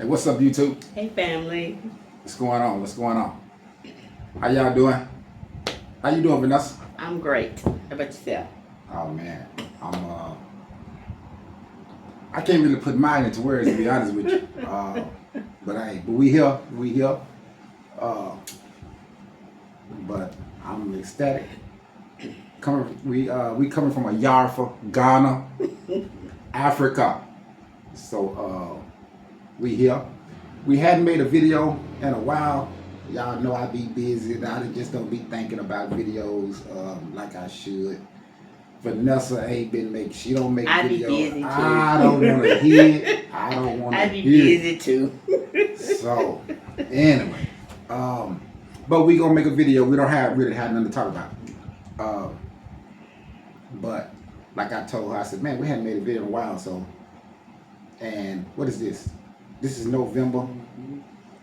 Hey, what's up, YouTube? Hey, family. What's going on? What's going on? How y'all doing? How you doing, Vanessa? I'm great. How about yourself? Oh man, I can't really put mine into words to be honest with you. But we here. Uh, but I'm ecstatic. We coming from a Yarfa, Ghana, Africa. So we here. We hadn't made a video in a while. Y'all know I be busy. I just don't be thinking about videos like I should. Vanessa ain't been making. She don't make I videos. be busy too. I don't want to hear it. I don't want to I be hear busy too. So anyway, but we gonna make a video. We don't really have nothing to talk about. But like I told her, I said, man, we hadn't made a video in a while. So, and what is this? This is November.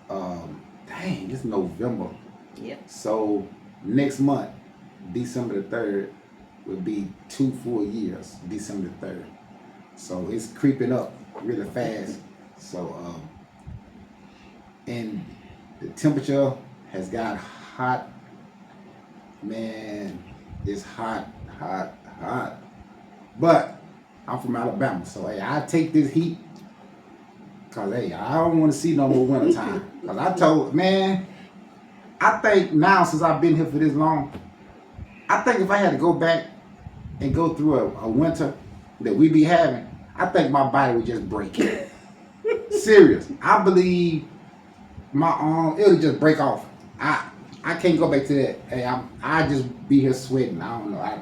Dang, it's November. Yep. So next month, December the 3rd, will be 2 full years. December the 3rd. So it's creeping up really fast. So and the temperature has got hot. Man, it's hot. But I'm from Alabama, so hey, I take this heat. Cause hey, I don't want to see no more winter time. Cause I think now since I've been here for this long, I think if I had to go back and go through a winter that we be having, I think my body would just break. Serious. I believe my arm, it'll just break off. I can't go back to that. Hey, I just be here sweating. I don't know.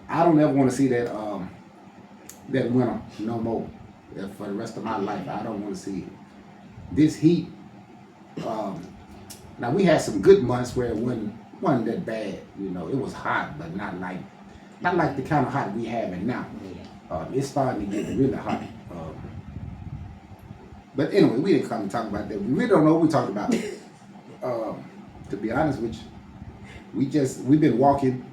I don't ever want to see that that winter no more. For the rest of my life, I don't want to see it. This heat. Now we had some good months where it wasn't that bad. You know, it was hot, but not like the kind of hot we having now. It's starting to get really hot. But anyway, we didn't come to talk about that. We really don't know what we talked about. To be honest with you, we've been walking.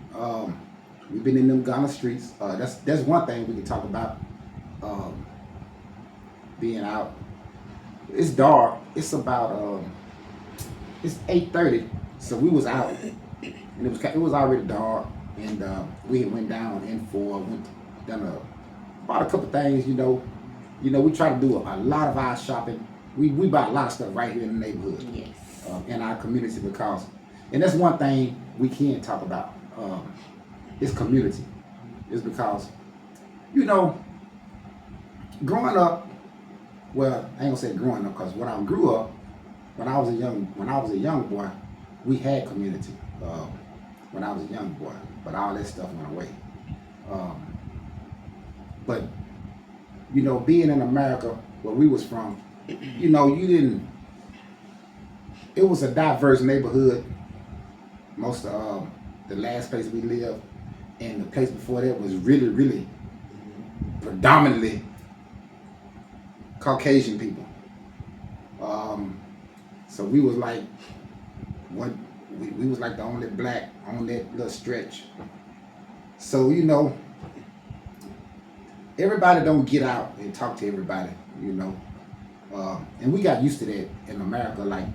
We've been in them Ghana streets. That's one thing we can talk about. Being out. It's dark. It's about it's 8:30. So we was out, and it was already dark, and we went down N4, done bought a couple things. You know, we try to do a lot of our shopping. We buy a lot of stuff right here in the neighborhood. Yes. In our community and that's one thing we can't talk about. It's community. It's because, growing up. Well, I ain't gonna say growing up because when I grew up, when I was a young boy, we had community. When I was a young boy, but all that stuff went away. But being in America, where we was from, you didn't. It was a diverse neighborhood. Most of the last place we lived, and the place before that was really, really predominantly Caucasian people. So we was like we was like the only black on that little stretch. So everybody don't get out and talk to everybody, and we got used to that in America, like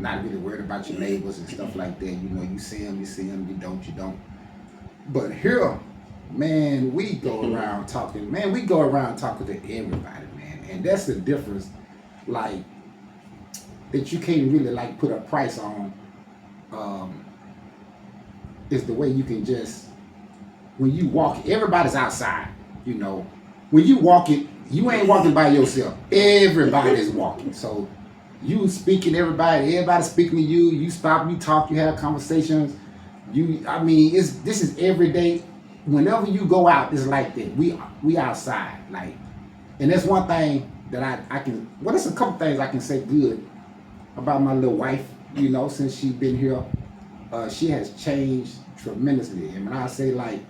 not really worried about your neighbors and stuff like that. You see them, you don't. But here, man, we go around talking. Man, we go around talking to everybody, man, and that's the difference. Like that you can't really like put a price on. Is the way you can just when you walk, everybody's outside. When you walk it, you ain't walking by yourself. Everybody's walking. So you speaking to everybody's speaking to you. You stop, you talk, you have conversations. This is every day. Whenever you go out, it's like that. We outside, like, and that's one thing that I can. Well, there's a couple things I can say good about my little wife. Since she's been here, she has changed tremendously. And when I say like,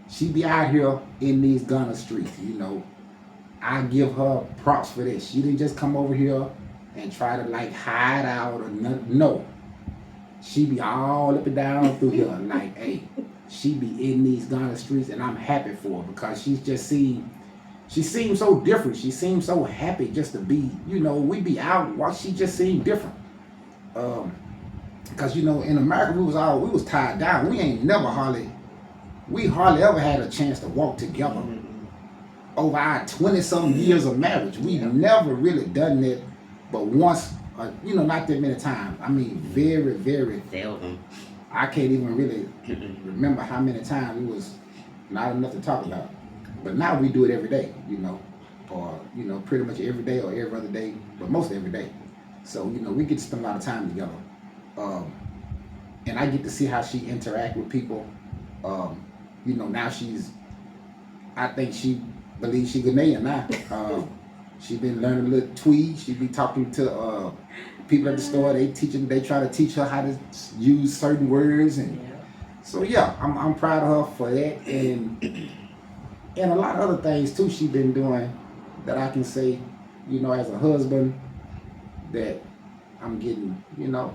she be out here in these Ghana streets, I give her props for this. She didn't just come over here and try to like hide out or nothing. No. She be all up and down through here. Like, hey, she be in these Ghana streets, and I'm happy for her because she's she seemed so different. She seemed so happy just to be, we be out. While she just seemed different. Because in America we was tied down. We hardly ever had a chance to walk together over our 20-some years of marriage. We never really done that, but once, not that many times. I mean, very, very seldom. I can't even really remember how many times. It was not enough to talk about. But now we do it every day, or pretty much every day or every other day, but mostly every day. So we get to spend a lot of time together, and I get to see how she interact with people. Now I think she believes she Ghanaian now. She been learning a little Twi. She be talking to people at the store. They try to teach her how to use certain words, and so I'm proud of her for that, and a lot of other things too she been doing that I can say, as a husband, that I'm getting,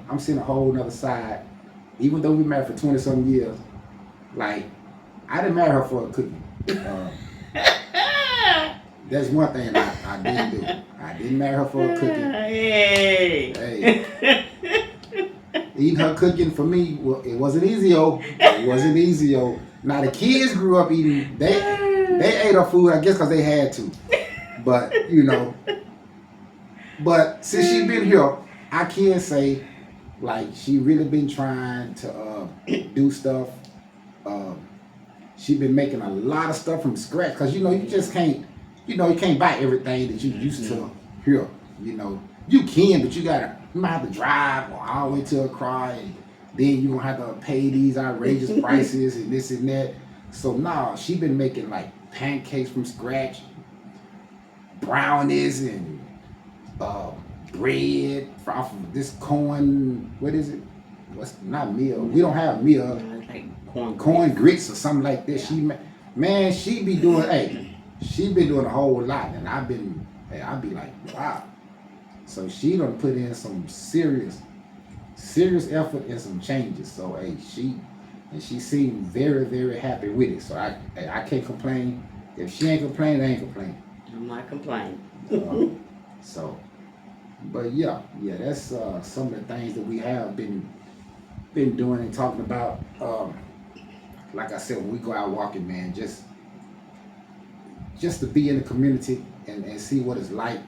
I'm seeing a whole nother side. Even though we married for 20-some years, like, I didn't marry her for a cookie. That's one thing I didn't do. I didn't marry her for a cookie. Hey. Eating her cooking for me, it wasn't easy, It wasn't easy, Now the kids grew up eating. They ate her food, I guess, because they had to. But but since she been here, I can say, like, she really been trying to do stuff. She been making a lot of stuff from scratch, because you just can't. You can't buy everything that you used to here. You can, but you might have to drive all the way to Accra, and then you gonna have to pay these outrageous prices and this and that. So she been making like pancakes from scratch, brownies, and bread off of this corn. What is it? What's not meal? We don't have meal. Like corn grits or something like that. She be doing. She been doing a whole lot, and I be like, wow. So she done put in some serious effort and some changes. So she seemed very, very happy with it. So I can't complain. If she ain't complaining, I ain't complaining. I'm not complaining. But that's some of the things that we have been doing and talking about. Like I said, when we go out walking, man, just to be in the community and see what it's like.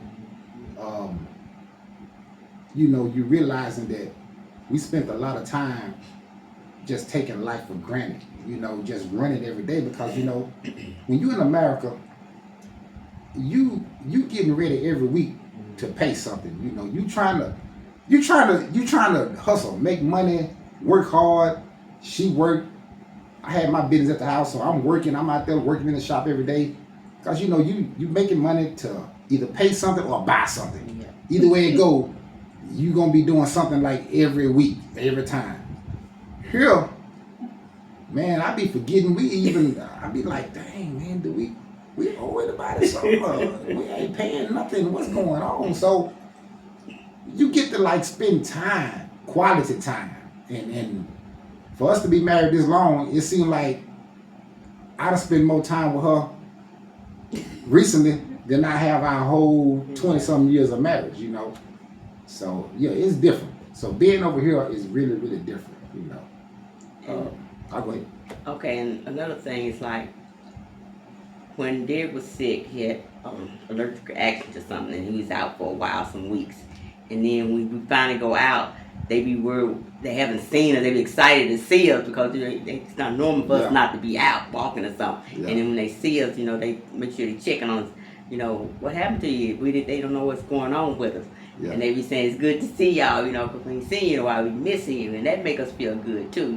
You realizing that we spent a lot of time just taking life for granted, just running every day, because when you're in America, you getting ready every week to pay something. You trying to hustle, make money, work hard. She worked. I had my business at the house, so I'm working. I'm out there working in the shop every day. Because you making money to either pay something or buy something. Yeah. Either way it go, you gonna be doing something like every week, every time. Here, man, I be forgetting. I be like, dang, man, do we owe anybody something? We ain't paying nothing. What's going on? So you get to spend time, quality time, and for us to be married this long, it seemed like I'd have spent more time with her recently than I have our whole 20-some years of marriage, So it's different. So being over here is really, really different, I'll go ahead. Okay, and another thing is when Derek was sick, he had allergic reaction to something, and he was out for a while, some weeks. And then when we finally go out, they be worried. They haven't seen us. They be excited to see us, because it's not normal for us not to be out walking or something. Yeah. And then when they see us, they make sure they checking on us. What happened to you? They don't know what's going on with us. Yeah. And they be saying, it's good to see y'all, because we ain't seen you in a while, we missing you. And that make us feel good too,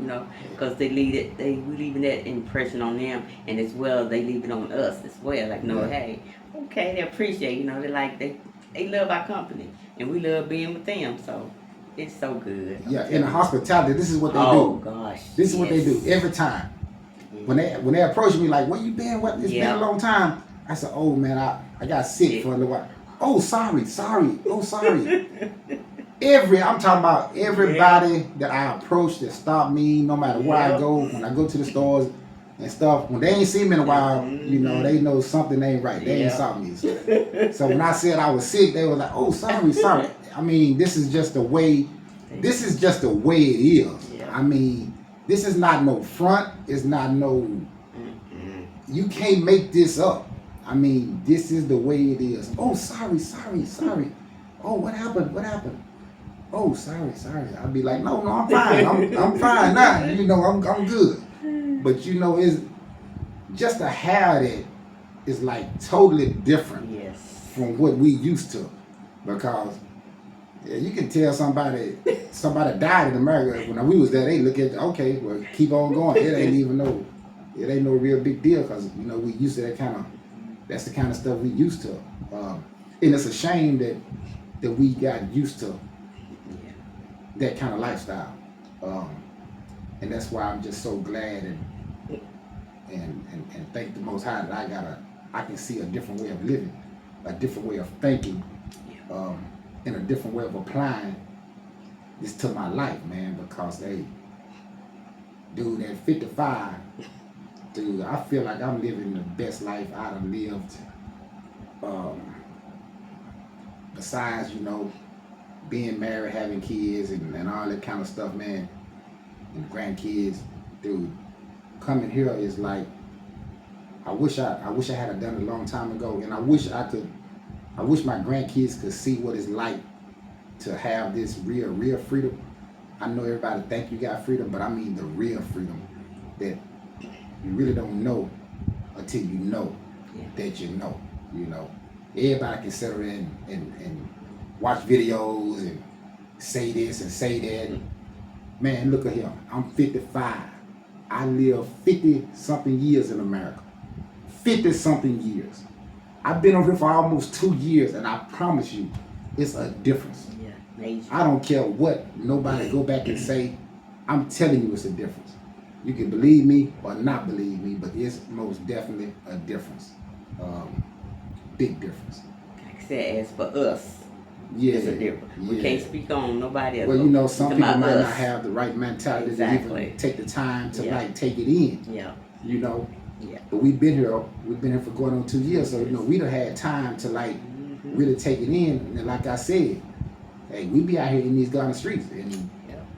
because we leaving that impression on them, and as well, they leave it on us as well. Hey, okay, they appreciate, they love our company, and we love being with them, so it's so good. Yeah, in the hospitality, this is what they do. Oh gosh. This is what they do every time. When they approach me like, where you been? It's been a long time. I said, oh man, I got sick for a little while. Oh, sorry. Oh, sorry. I'm talking about everybody that I approach that stop me, no matter where I go. When I go to the stores, and stuff. When they ain't seen me in a while, you know, they know something ain't right. They ain't saw me. So when I said I was sick, they was like, "Oh, sorry." I mean, this is just the way. This is just the way it is. Yeah. I mean, this is not no front. It's not no. You can't make this up. I mean, this is the way it is. Oh, sorry. Oh, what happened? Oh, sorry. I'd be like, no, I'm fine. I'm fine now. You know, I'm good. But you know, it's just to have it is like totally different from what we used to, because you can tell somebody died in America. When we was there, they look at, okay, well, keep on going. It ain't no real big deal, because you know we used to that's the kind of stuff we used to, and it's a shame that we got used to that kind of lifestyle, and that's why I'm just so glad and thank the Most High that I can see a different way of living, a different way of thinking, and a different way of applying this to my life, man. Because dude, at 55, dude, I feel like I'm living the best life I've lived. Besides, you know, being married, having kids, and all that kind of stuff, man, and grandkids, dude. Coming here is like, I wish I had done it a long time ago, and I wish my grandkids could see what it's like to have this real freedom. I know everybody think you got freedom, but I mean the real freedom that you really don't know until you know that you know. You know, everybody can sit there and watch videos and say this and say that. Man, look at him. I'm 55. I lived 50-something years in America. 50-something years. I've been over here for almost 2 years, and I promise you, it's a difference. I don't care what nobody go back and say. I'm telling you, it's a difference. You can believe me or not believe me, but it's most definitely a difference. Big difference. Like I said, as for us, it's a difference. We can't speak on nobody else. Well, you know, some people might not have the right mentality to Exactly. even take the time to like take it in. Yeah. You know. Yeah. But we've been here for going on 2 years, so you know we done had time to like really take it in. And like I said, hey, we be out here in these garden streets, and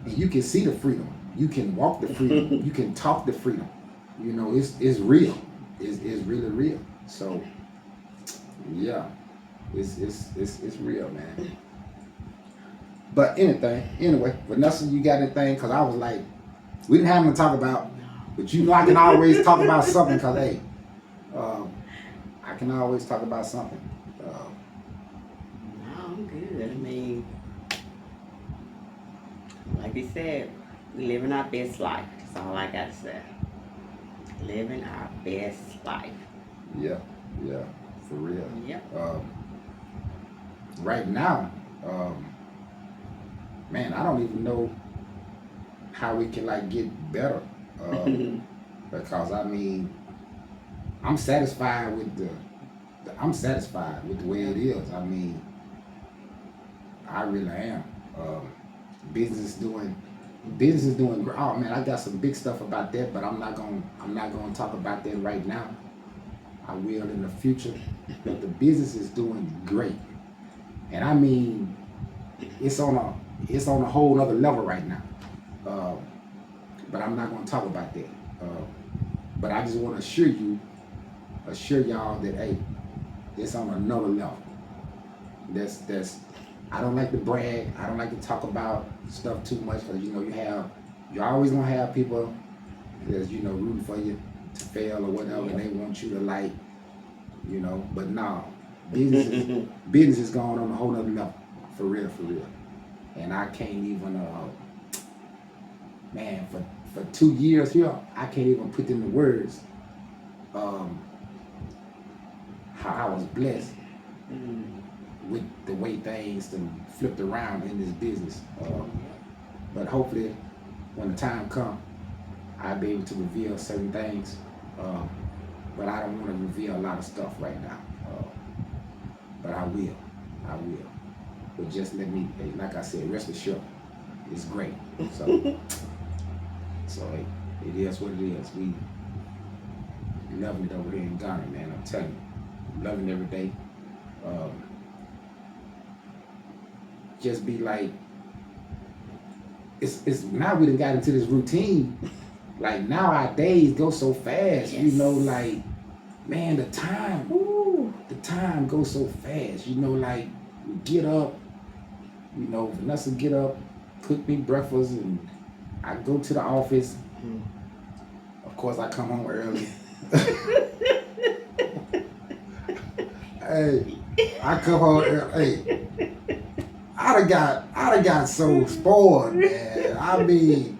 you can see the freedom. You can walk the freedom. You can talk the freedom. You know, it's real. It's really real. So yeah, it's real, man. But anyway, Vanessa, you got anything? Because I was like, we didn't have anything to talk about, but you know I can always talk about something, because hey, I can always talk about something. No, I'm good. I mean, like we said, we living our best life. That's all I got to say. Living our best life. Yeah, for real. Yeah. Right now, man, I don't even know how we can like get better. Because I mean, I'm satisfied with the way it is. I mean, I really am. Business is doing great. Oh man, I got some big stuff about that, but I'm not gonna talk about that right now. I will in the future. But the business is doing great, and I mean, it's on a whole other level right now. But I'm not gonna talk about that. But I just want to assure y'all that hey, it's on another level. That's. I don't like to brag. I don't like to talk about stuff too much, because you know you're always gonna have people that's rooting for you to fail or whatever, and they want you to like, But no, business is going on a whole other level, for real. And I can't even, man, for 2 years here, I can't even put into words how I was blessed with the way things flipped around in this business. But hopefully, when the time comes, I'll be able to reveal certain things. But I don't want to reveal a lot of stuff right now. But I will. But just let me, like I said, rest assured, it's great. So hey, it is what it is. loving it over here in Ghana, man. I'm telling you, loving it every day. Just be like, it's now we done got into this routine. Like now our days go so fast, you know, like, man, the time goes so fast, you know, like we get up, you know, Vanessa get up, cook me breakfast, and I go to the office. Of course, I come home early. Hey, I come home early. Hey, I done got so spoiled, man. I mean,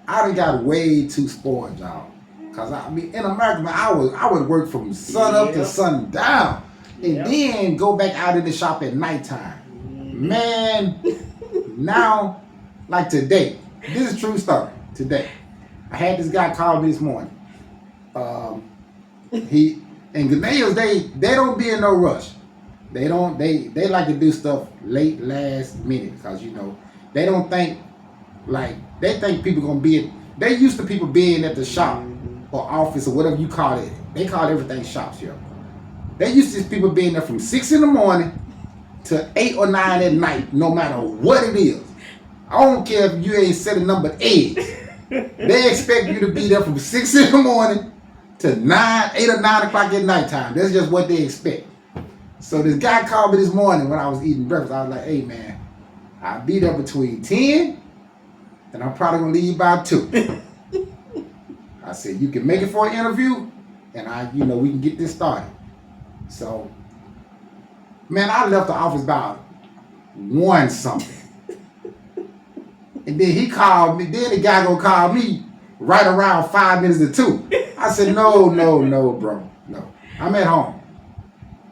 I done got way too spoiled, y'all. Cause I mean, in America, man, I would work from sun up to sundown, and then go back out in the shop at nighttime. Man, now, like today, this is a true story. Today, I had this guy call me this morning. He and Ghanaians, they don't be in no rush. They like to do stuff late last minute, because you know they don't think like they think people gonna be. They used to people being at the shop or office or whatever you call it. They call everything shops here. They used to people being there from 6 in the morning to 8 or 9 at night, no matter what it is. I don't care if you ain't selling numbered eggs. They expect you to be there from 6 in the morning to 8 or 9 o'clock at nighttime. That's just what they expect. So this guy called me this morning when I was eating breakfast. I was like, hey man, I'll be there between 10 and I'm probably gonna leave by 2. I said, you can make it for an interview and we can get this started. So, man, I left the office about 1 something. And then he called me, then the guy gonna call me right around 5 minutes to 2. I said, no, bro, no. I'm at home.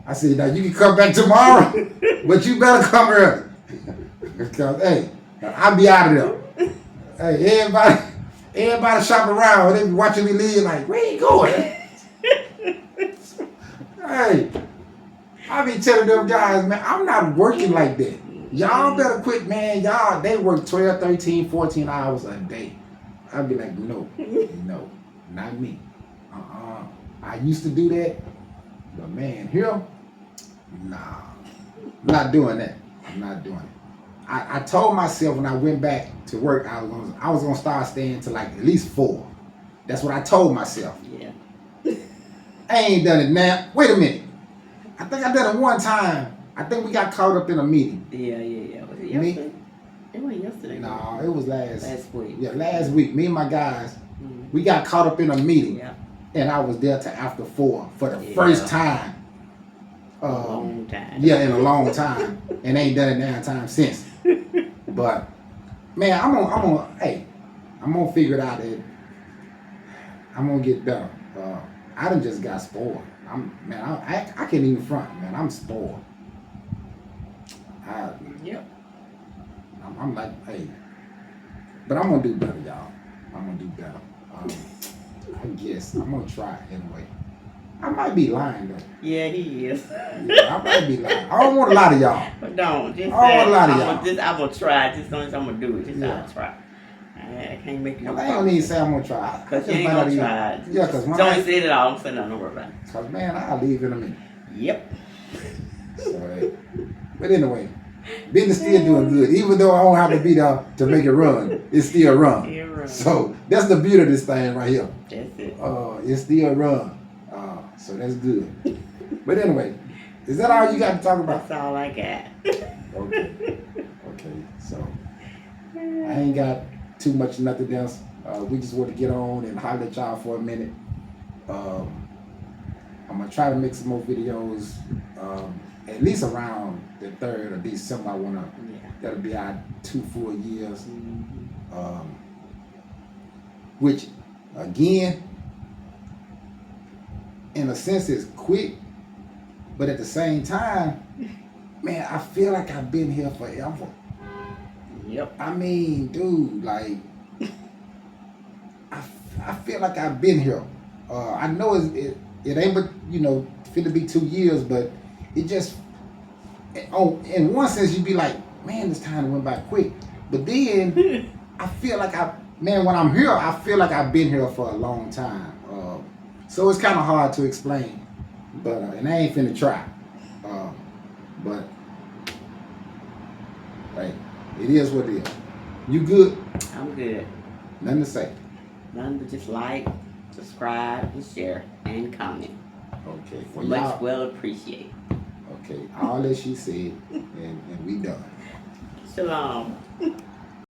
I said, now you can come back tomorrow, but you better come early. Because, hey, I'll be out of there. Hey, everybody shopping around, they be watching me leave like, where you going? Hey, I be telling them guys, man, I'm not working like that. Y'all better quit, man. Y'all, they work 12, 13, 14 hours a day. I'd be like, no, not me. I used to do that, but man, here, nah, I'm not doing that. I'm not doing it. I told myself when I went back to work, I was gonna start staying till like at least 4. That's what I told myself. Yeah. I ain't done it now. Wait a minute. I think I done it one time. I think we got caught up in a meeting. Yeah. Was it yesterday? It wasn't yesterday. No, it was last week. Yeah, last week. Me and my guys, we got caught up in a meeting. Yeah. And I was there till after 4 for the first time. A long time. Yeah, in a long time. And ain't done it now time since. But man, I'm gonna figure it out. I'm gonna get better. I done just got spoiled. I can't even front, man. I'm spoiled. I'm like, hey, but I'm gonna do better, y'all. I'm gonna do better. I guess I'm gonna try it anyway. I might be lying though. Yeah, he is. Yeah, I might be lying. I don't want to lie to y'all. But don't. Just I don't want to lie to y'all. I'm gonna try. Just don't. I'm gonna do it. Just I'll try. I can't make no. Well, I ain't gonna even say I'm gonna try. Cause you ain't gonna try. Yeah, cause when don't say it all. I'm saying don't worry about it. Cause man, I'll leave in a minute. Yep. So, but anyway, business still doing good. Even though I don't have to be there to make it run, it's still run. So that's the beauty of this thing right here. That's it. It's still run. So that's good. But anyway, is that all you got to talk about? That's all I got. Okay. So I ain't got too much nothing else. We just want to get on and holler at y'all for a minute. I'm gonna try to make some more videos. At least around the 3rd of December. That'll be our 2 full years. Which again, in a sense, is quick, but at the same time, man, I feel like I've been here forever. Yep. I mean, dude, like, I feel like I've been here. I know it ain't but, finna be 2 years, but it just, in one sense, you'd be like, man, this time went by quick. But then, I feel like when I'm here, I feel like I've been here for a long time. So it's kind of hard to explain, but and I ain't finna try. But hey, it is what it is. You good? I'm good. Nothing to say. None but just like, subscribe, and share, and comment. Okay. Well, Much y'all. well appreciated. Okay. All that she said, and we done. Shalom.